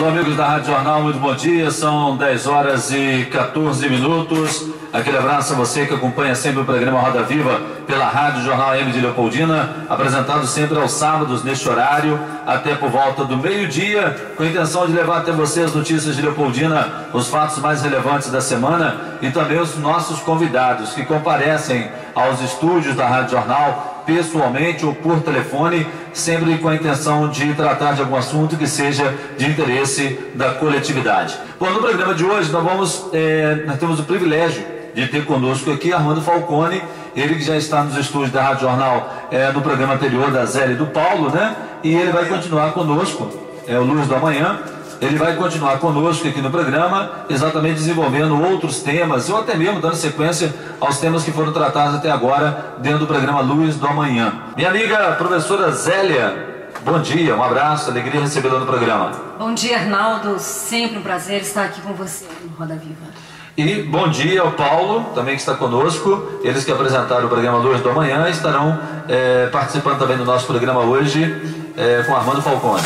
Alô, amigos da Rádio Jornal, muito bom dia. São 10 horas e 14 minutos. Aquele abraço a você que acompanha sempre o programa Roda Viva pela Rádio Jornal M de Leopoldina, apresentado sempre aos sábados neste horário, até por volta do meio-dia, com a intenção de levar até você as notícias de Leopoldina, os fatos mais relevantes da semana e também os nossos convidados que comparecem aos estúdios da Rádio Jornal pessoalmente ou por telefone, sempre com a intenção de tratar de algum assunto que seja de interesse da coletividade. Bom, no programa de hoje nós temos o privilégio de ter conosco aqui Armando Falcone, ele que já está nos estúdios da Rádio Jornal no programa anterior da Zélia e do Paulo, né? E ele vai continuar conosco, o Luz do Amanhã. Ele vai continuar conosco aqui no programa, exatamente desenvolvendo outros temas, ou até mesmo dando sequência aos temas que foram tratados até agora dentro do programa Luz do Amanhã. Minha amiga professora Zélia, bom dia, um abraço, alegria recebê-la no programa. Bom dia, Arnaldo, sempre um prazer estar aqui com você no Roda Viva. E bom dia ao Paulo, também que está conosco. Eles que apresentaram o programa Luz do Amanhã estarão participando também do nosso programa hoje com Armando Falcone.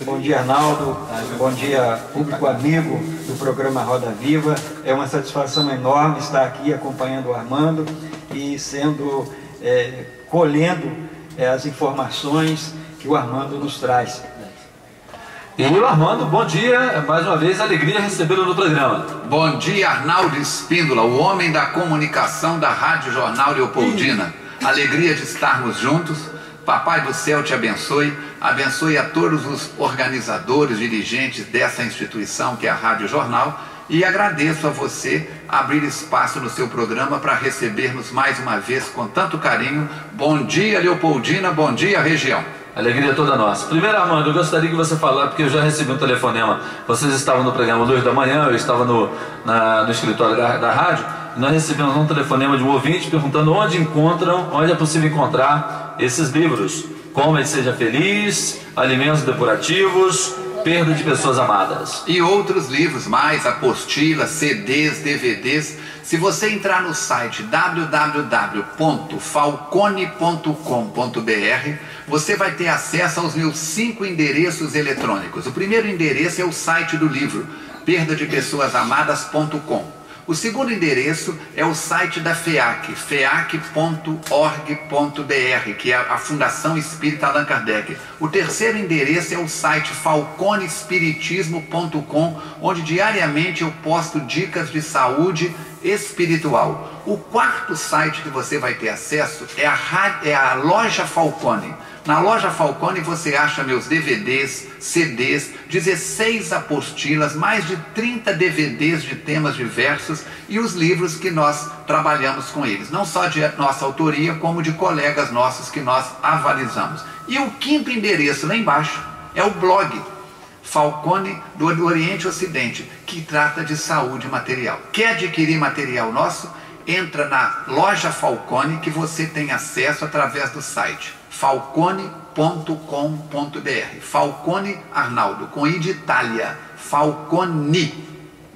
Bom dia, Arnaldo. Bom dia, público amigo do programa Roda Viva. É uma satisfação enorme estar aqui acompanhando o Armando e colhendo as informações que o Armando nos traz. E o Armando, bom dia, mais uma vez, alegria recebê-lo no programa. Bom dia, Arnaldo Espíndola, o homem da comunicação da Rádio Jornal Leopoldina. Alegria de estarmos juntos. Papai do céu te abençoe, abençoe a todos os organizadores, dirigentes dessa instituição que é a Rádio Jornal, e agradeço a você abrir espaço no seu programa para recebermos mais uma vez com tanto carinho. Bom dia, Leopoldina, bom dia, região. Alegria toda nossa. Primeiro, Armando, eu gostaria que você falasse, porque eu já recebi um telefonema. Vocês estavam no programa Luz da Manhã, eu estava no escritório da rádio, e nós recebemos um telefonema de um ouvinte perguntando onde é possível encontrar esses livros. Como ele seja feliz, alimentos depurativos, perda de pessoas amadas. E outros livros mais, apostilas, CDs, DVDs. Se você entrar no site www.falcone.com.br, você vai ter acesso aos meus 5 endereços eletrônicos. O primeiro endereço é o site do livro, perdadepesoasamadas.com. O segundo endereço é o site da FEAC, feac.org.br, que é a Fundação Espírita Allan Kardec. O terceiro endereço é o site falconespiritismo.com, onde diariamente eu posto dicas de saúde espiritual. O quarto site que você vai ter acesso é a Loja Falcone. Na Loja Falcone você acha meus DVDs, CDs, 16 apostilas, mais de 30 DVDs de temas diversos e os livros que nós trabalhamos com eles. Não só de nossa autoria, como de colegas nossos que nós avalizamos. E o quinto endereço lá embaixo é o blog Falcone do Oriente Ocidente, que trata de saúde material. Quer adquirir material nosso? Entra na Loja Falcone, que você tem acesso através do site falcone.com.br. Falcone, Arnaldo, com I de Itália. Falcone,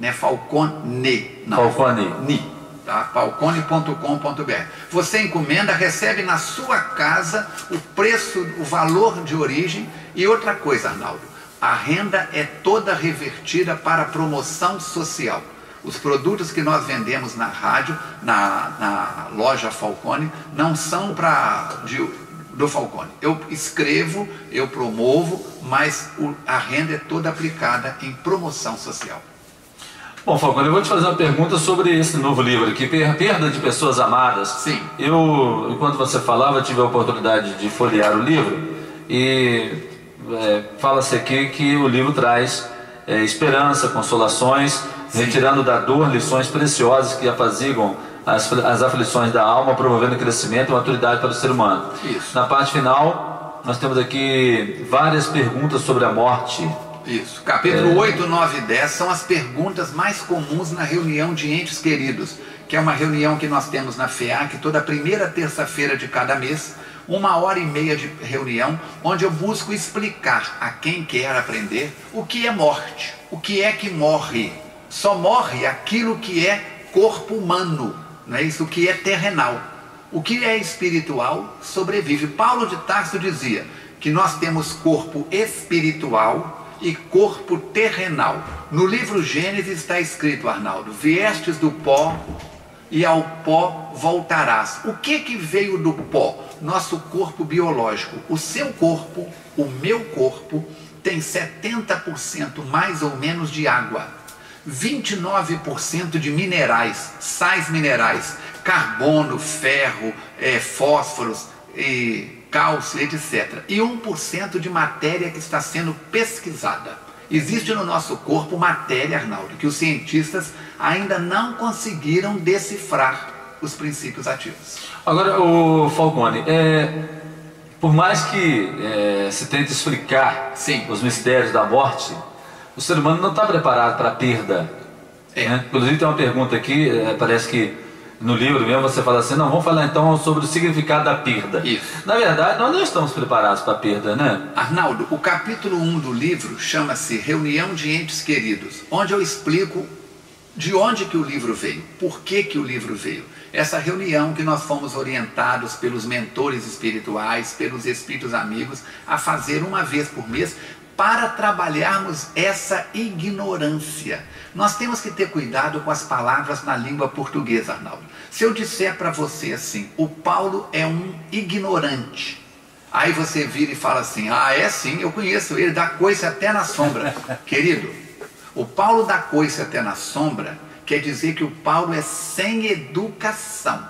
né? Falcone, não. Falcone. Tá? Falcone.com.br. Você encomenda, recebe na sua casa o preço, o valor de origem. E outra coisa, Arnaldo, a renda é toda revertida para promoção social. Os produtos que nós vendemos na rádio, na Loja Falcone, não são do Falcone. Eu escrevo, eu promovo, mas a renda é toda aplicada em promoção social. Bom, Falcone, eu vou te fazer uma pergunta sobre esse novo livro aqui, Perda de Pessoas Amadas. Sim. Eu, enquanto você falava, tive a oportunidade de folhear o livro e fala-se aqui que o livro traz esperança, consolações, sim, retirando da dor lições preciosas que apaziguam as aflições da alma, promovendo crescimento e maturidade para o ser humano. Isso. Na parte final, nós temos aqui várias perguntas sobre a morte. Isso. Capítulo 8, 9 e 10 são as perguntas mais comuns na reunião de entes queridos, que é uma reunião que nós temos na FEAC toda primeira terça-feira de cada mês, 1h30 de reunião, onde eu busco explicar a quem quer aprender o que é morte, o que é que morre. Só morre aquilo que é corpo humano, não é isso? O que é terrenal. O que é espiritual sobrevive. Paulo de Tarso dizia que nós temos corpo espiritual e corpo terrenal. No livro Gênesis está escrito, Arnaldo, viestes do pó e ao pó voltarás. O que veio do pó? Nosso corpo biológico. O seu corpo, o meu corpo, tem 70% mais ou menos de água, 29% de minerais, sais minerais, carbono, ferro, fósforos, cálcio, etc. E 1% de matéria que está sendo pesquisada. Existe no nosso corpo matéria, Arnaldo, que os cientistas ainda não conseguiram decifrar os princípios ativos. Agora, o Falcone, por mais que se tente explicar os mistérios da morte, o ser humano não está preparado para a perda. Né? Inclusive tem uma pergunta aqui, parece que no livro mesmo você fala assim, não, vamos falar então sobre o significado da perda. Isso. Na verdade, nós não estamos preparados para a perda, né? Arnaldo, o capítulo 1 do livro chama-se Reunião de Entes Queridos, onde eu explico de onde que o livro veio, por que o livro veio. Essa reunião que nós fomos orientados pelos mentores espirituais, pelos espíritos amigos, a fazer uma vez por mês, para trabalharmos essa ignorância. Nós temos que ter cuidado com as palavras na língua portuguesa, Arnaldo. Se eu disser para você assim, o Paulo é um ignorante, aí você vira e fala assim, é sim, eu conheço ele, dá coice até na sombra. Querido, o Paulo dá coice até na sombra quer dizer que o Paulo é sem educação.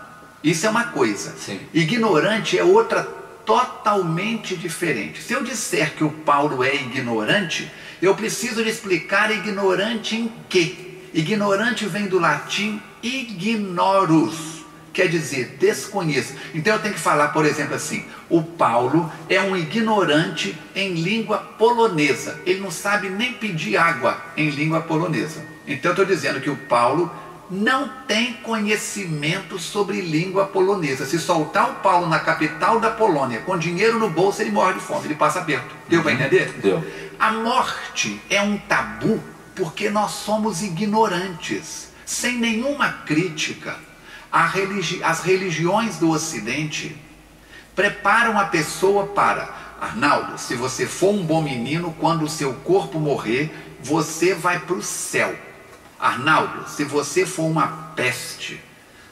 Isso é uma coisa. Sim. Ignorante é outra totalmente diferente. Se eu disser que o Paulo é ignorante, eu preciso de explicar ignorante em quê? Ignorante vem do latim ignorus, quer dizer desconheço. Então eu tenho que falar, por exemplo, assim, o Paulo é um ignorante em língua polonesa. Ele não sabe nem pedir água em língua polonesa. Então eu estou dizendo que o Paulo não tem conhecimento sobre língua polonesa. Se soltar o Paulo na capital da Polônia, com dinheiro no bolso, ele morre de fome, ele passa perto. Deu para entender? Deu. A morte é um tabu porque nós somos ignorantes, sem nenhuma crítica. As religiões do Ocidente preparam a pessoa para, Arnaldo, se você for um bom menino, quando o seu corpo morrer, você vai para o céu. Arnaldo, se você for uma peste,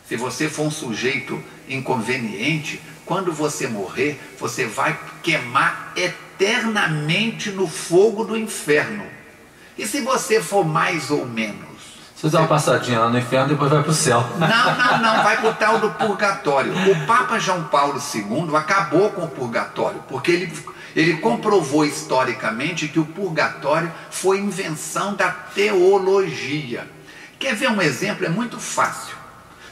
se você for um sujeito inconveniente, quando você morrer, você vai queimar eternamente no fogo do inferno. E se você for mais ou menos? Se você dá uma passadinha lá no inferno, depois vai para o céu. Não, vai para o tal do purgatório. O Papa João Paulo II acabou com o purgatório, porque ele comprovou historicamente que o purgatório foi invenção da teologia. Quer ver um exemplo? É muito fácil.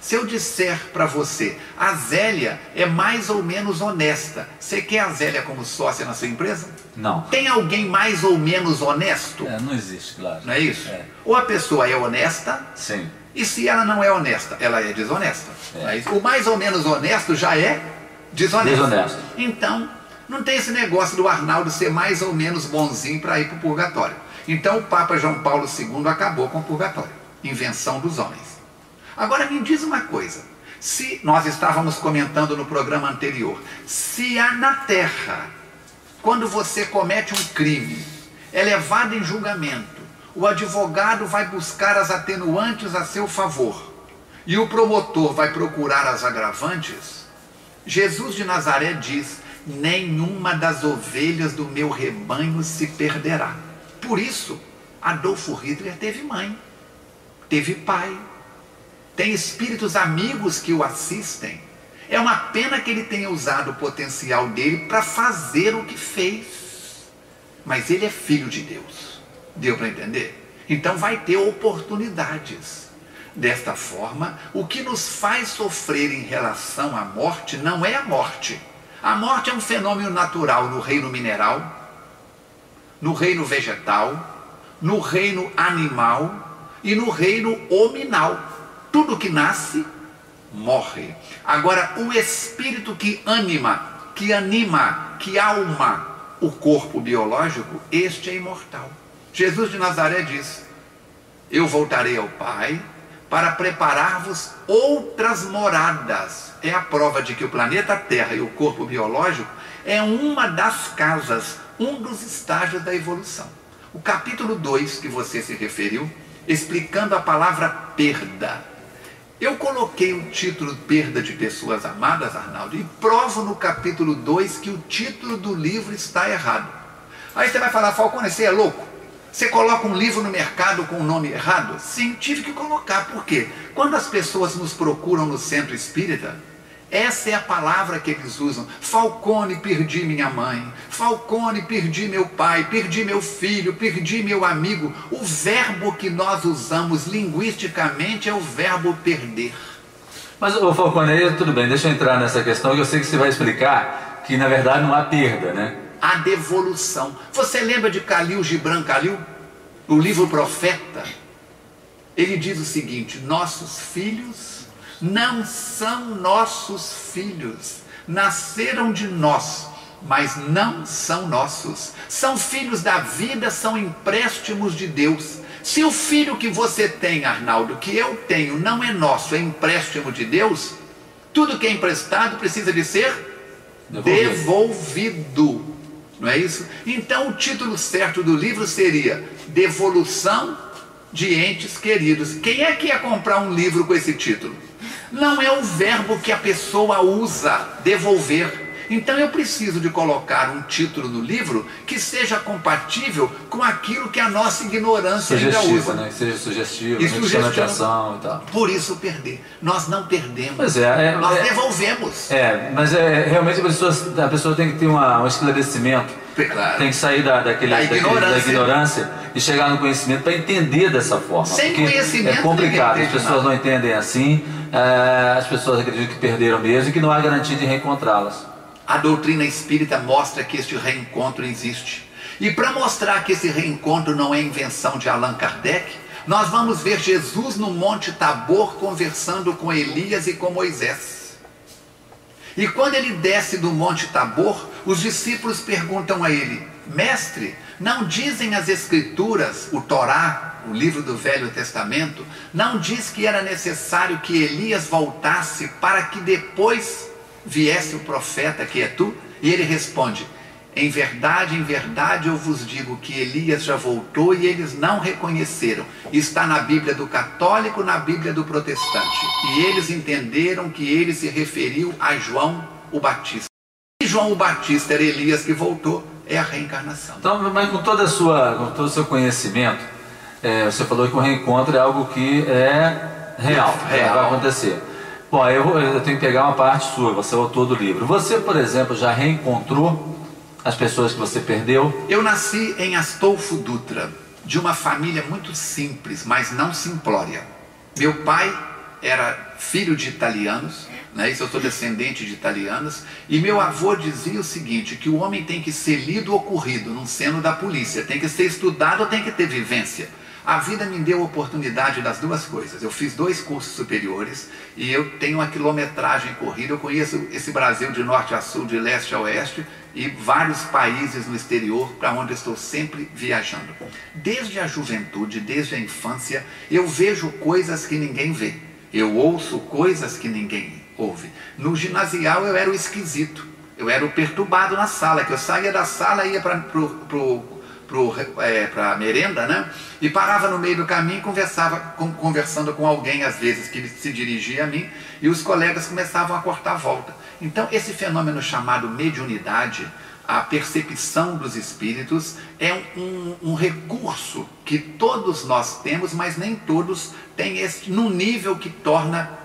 Se eu disser para você, a Zélia é mais ou menos honesta, você quer a Zélia como sócia na sua empresa? Não. Tem alguém mais ou menos honesto? Não existe, claro. Não é isso? Ou a pessoa é honesta, sim. E se ela não é honesta, ela é desonesta. Não é isso? O mais ou menos honesto já é desonesto. Então, não tem esse negócio do Arnaldo ser mais ou menos bonzinho para ir para o purgatório. Então o Papa João Paulo II acabou com o purgatório. Invenção dos homens. Agora me diz uma coisa. Se nós estávamos comentando no programa anterior, se há na Terra, quando você comete um crime, é levado em julgamento, o advogado vai buscar as atenuantes a seu favor e o promotor vai procurar as agravantes, Jesus de Nazaré diz, nenhuma das ovelhas do meu rebanho se perderá. Por isso, Adolfo Hitler teve mãe, teve pai, tem espíritos amigos que o assistem. É uma pena que ele tenha usado o potencial dele para fazer o que fez. Mas ele é filho de Deus. Deu para entender? Então vai ter oportunidades. Desta forma, o que nos faz sofrer em relação à morte não é a morte. A morte é um fenômeno natural no reino mineral, no reino vegetal, no reino animal e no reino hominal. Tudo que nasce, morre. Agora, o espírito que anima, que alma o corpo biológico, este é imortal. Jesus de Nazaré diz, eu voltarei ao Pai para preparar-vos outras moradas. É a prova de que o planeta Terra e o corpo biológico é uma das casas, um dos estágios da evolução. o capítulo 2 que você se referiu, explicando a palavra perda. Eu coloquei o título Perda de Pessoas Amadas, Arnaldo, e provo no capítulo 2 que o título do livro está errado. Aí você vai falar, Falcone, você é louco? Você coloca um livro no mercado com o nome errado? Sim, tive que colocar. Por quê? Quando as pessoas nos procuram no centro espírita, essa é a palavra que eles usam. Falcone, perdi minha mãe. Falcone, perdi meu pai, perdi meu filho, perdi meu amigo. O verbo que nós usamos linguisticamente é o verbo perder. Mas, ô Falcone, tudo bem, deixa eu entrar nessa questão, que eu sei que você vai explicar que, na verdade, não há perda, né? A devolução. Você lembra de Khalil Gibran Khalil? No livro Profeta, ele diz o seguinte: nossos filhos não são nossos filhos, nasceram de nós, mas não são nossos. São filhos da vida, são empréstimos de Deus. Se o filho que você tem, Arnaldo, que eu tenho, não é nosso, é empréstimo de Deus, tudo que é emprestado precisa de ser devolvido. Não é isso? Então o título certo do livro seria Devolução de Entes Queridos. Quem é que ia comprar um livro com esse título? Não é o verbo que a pessoa usa, devolver. Então eu preciso de colocar um título no livro que seja compatível com aquilo que a nossa ignorância ainda usa. Né? Que seja sugestivo, e chame atenção e tal. Por isso perder. Nós não perdemos. Pois nós devolvemos. Mas realmente a pessoa tem que ter um esclarecimento. Claro. Tem que sair da ignorância e chegar no conhecimento para entender dessa forma. Sem conhecimento é complicado, as pessoas não entendem assim, as pessoas acreditam que perderam mesmo e que não há garantia de reencontrá-las. A doutrina espírita mostra que este reencontro existe. E para mostrar que esse reencontro não é invenção de Allan Kardec, nós vamos ver Jesus no Monte Tabor conversando com Elias e com Moisés. E quando ele desce do Monte Tabor, os discípulos perguntam a ele: mestre, não dizem as Escrituras, o Torá, o livro do Velho Testamento, não diz que era necessário que Elias voltasse para que depois viesse o profeta que é tu? E ele responde: em verdade eu vos digo que Elias já voltou e eles não reconheceram. Está na Bíblia do católico, na Bíblia do protestante. E eles entenderam que ele se referiu a João o Batista. E João o Batista era Elias que voltou, é a reencarnação. Então, mas com todo o seu conhecimento, você falou que o reencontro é algo que é real. Vai acontecer. Bom, eu tenho que pegar uma parte sua, você é o autor do livro. Você, por exemplo, já reencontrou as pessoas que você perdeu? Eu nasci em Astolfo Dutra, de uma família muito simples, mas não simplória. Meu pai era filho de italianos, né? Isso, eu sou descendente de italianos, e meu avô dizia o seguinte, que o homem tem que ser lido ou corrido, num seno da polícia, tem que ser estudado ou tem que ter vivência. A vida me deu a oportunidade das duas coisas. Eu fiz 2 cursos superiores e eu tenho uma quilometragem corrida. Eu conheço esse Brasil de norte a sul, de leste a oeste e vários países no exterior para onde eu estou sempre viajando. Desde a juventude, desde a infância, eu vejo coisas que ninguém vê. Eu ouço coisas que ninguém ouve. No ginasial eu era o esquisito. Eu era o perturbado na sala, que eu saía da sala e ia para a merenda, né? E parava no meio do caminho e conversando com alguém, às vezes, que se dirigia a mim, e os colegas começavam a cortar a volta. Então, esse fenômeno chamado mediunidade, a percepção dos espíritos, é um recurso que todos nós temos, mas nem todos têm num nível que torna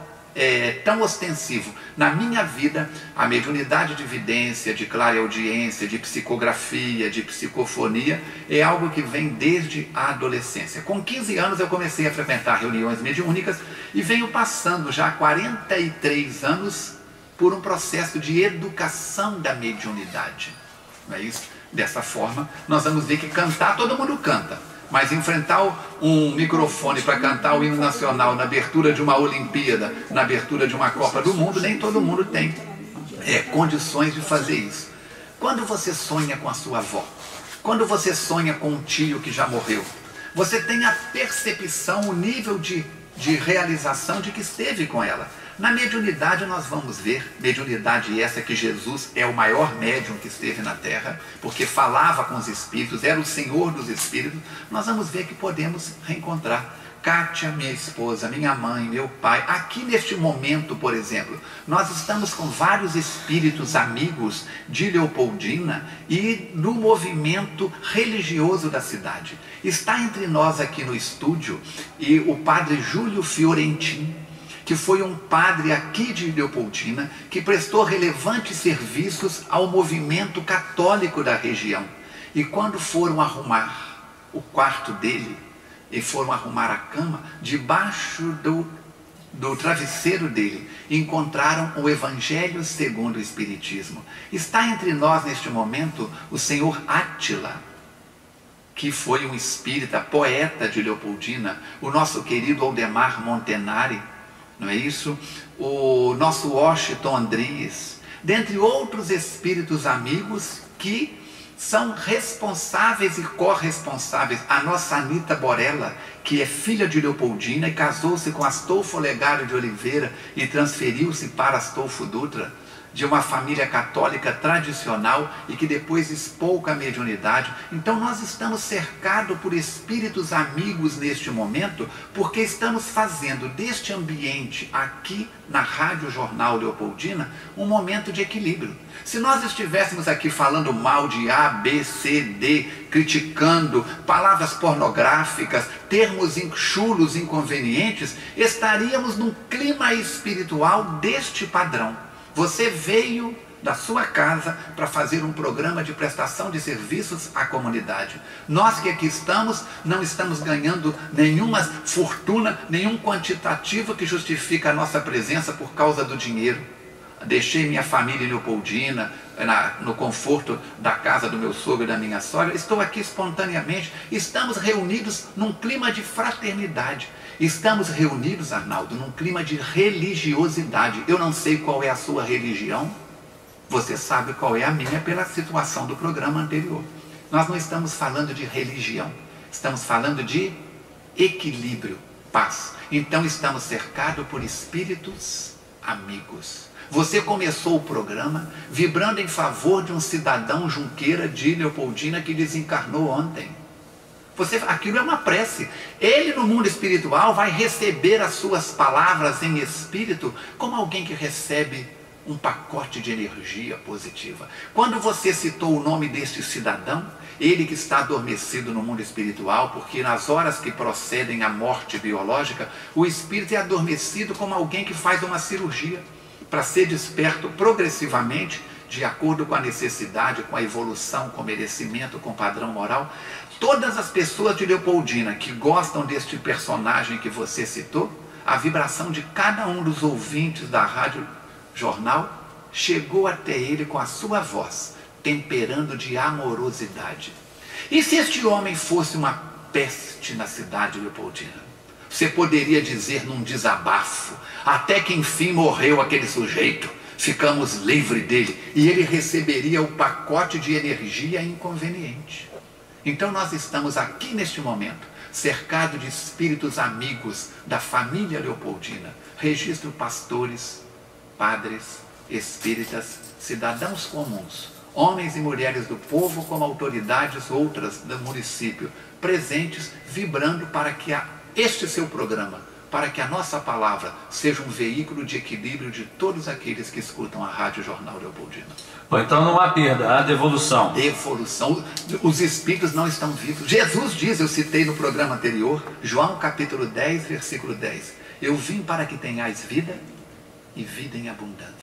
tão ostensivo. Na minha vida, a mediunidade de evidência, de clareaudiência, de psicografia, de psicofonia, é algo que vem desde a adolescência. Com 15 anos eu comecei a frequentar reuniões mediúnicas e venho passando já 43 anos por um processo de educação da mediunidade. Não é isso? Dessa forma, nós vamos ver que cantar, todo mundo canta. Mas enfrentar um microfone para cantar o hino nacional na abertura de uma Olimpíada, na abertura de uma Copa do Mundo, nem todo mundo tem condições de fazer isso. Quando você sonha com a sua avó, quando você sonha com um tio que já morreu, você tem a percepção, o nível de realização de que esteve com ela. Na mediunidade nós vamos ver, mediunidade essa que Jesus é o maior médium que esteve na Terra, porque falava com os espíritos, era o Senhor dos espíritos. Nós vamos ver que podemos reencontrar Kátia, minha esposa, minha mãe, meu pai. Aqui neste momento, por exemplo, nós estamos com vários espíritos amigos de Leopoldina e do movimento religioso da cidade. Está entre nós aqui no estúdio e o padre Júlio Fiorentin, que foi um padre aqui de Leopoldina, que prestou relevantes serviços ao movimento católico da região. E quando foram arrumar o quarto dele, e foram arrumar a cama, debaixo do travesseiro dele, encontraram o Evangelho segundo o Espiritismo. Está entre nós neste momento o senhor Átila, que foi um espírita, poeta de Leopoldina, o nosso querido Aldemar Montenari, não é isso? O nosso Washington Andries, dentre outros espíritos amigos que são responsáveis e corresponsáveis. A nossa Anita Borella, que é filha de Leopoldina e casou-se com Astolfo Olegário de Oliveira e transferiu-se para Astolfo Dutra, de uma família católica tradicional e que depois expôs a mediunidade. Então nós estamos cercados por espíritos amigos neste momento, porque estamos fazendo deste ambiente aqui na Rádio Jornal Leopoldina um momento de equilíbrio. Se nós estivéssemos aqui falando mal de A, B, C, D, criticando palavras pornográficas, termos chulos, inconvenientes, estaríamos num clima espiritual deste padrão. Você veio da sua casa para fazer um programa de prestação de serviços à comunidade. Nós que aqui estamos, não estamos ganhando nenhuma fortuna, nenhum quantitativo que justifique a nossa presença por causa do dinheiro. Deixei minha família em Leopoldina, no conforto da casa do meu sogro e da minha sogra. Estou aqui espontaneamente. Estamos reunidos num clima de fraternidade. Estamos reunidos, Arnaldo, num clima de religiosidade. Eu não sei qual é a sua religião. Você sabe qual é a minha pela situação do programa anterior. Nós não estamos falando de religião. Estamos falando de equilíbrio, paz. Então estamos cercados por espíritos amigos. Você começou o programa vibrando em favor de um cidadão Junqueira de Leopoldina que desencarnou ontem. Aquilo é uma prece. Ele no mundo espiritual vai receber as suas palavras em espírito como alguém que recebe um pacote de energia positiva. Quando você citou o nome deste cidadão, ele que está adormecido no mundo espiritual, porque nas horas que procedem à morte biológica, o espírito é adormecido como alguém que faz uma cirurgia, para ser desperto progressivamente, de acordo com a necessidade, com a evolução, com o merecimento, com o padrão moral. Todas as pessoas de Leopoldina que gostam deste personagem que você citou, a vibração de cada um dos ouvintes da Rádio Jornal chegou até ele com a sua voz, temperando de amorosidade. E se este homem fosse uma peste na cidade de Leopoldina? Você poderia dizer num desabafo, até que enfim morreu aquele sujeito, ficamos livres dele, e ele receberia o pacote de energia inconveniente. Então nós estamos aqui neste momento, cercados de espíritos amigos da família Leopoldina, registro pastores, padres, espíritas, cidadãos comuns, homens e mulheres do povo como autoridades outras do município, presentes, vibrando para que este seu programa, para que a nossa palavra seja um veículo de equilíbrio de todos aqueles que escutam a Rádio Jornal Leopoldina. Bom, então não há perda, há devolução. Devolução. Os espíritos não estão vivos. Jesus diz, eu citei no programa anterior, João capítulo 10, versículo 10. Eu vim para que tenhais vida e vida em abundância.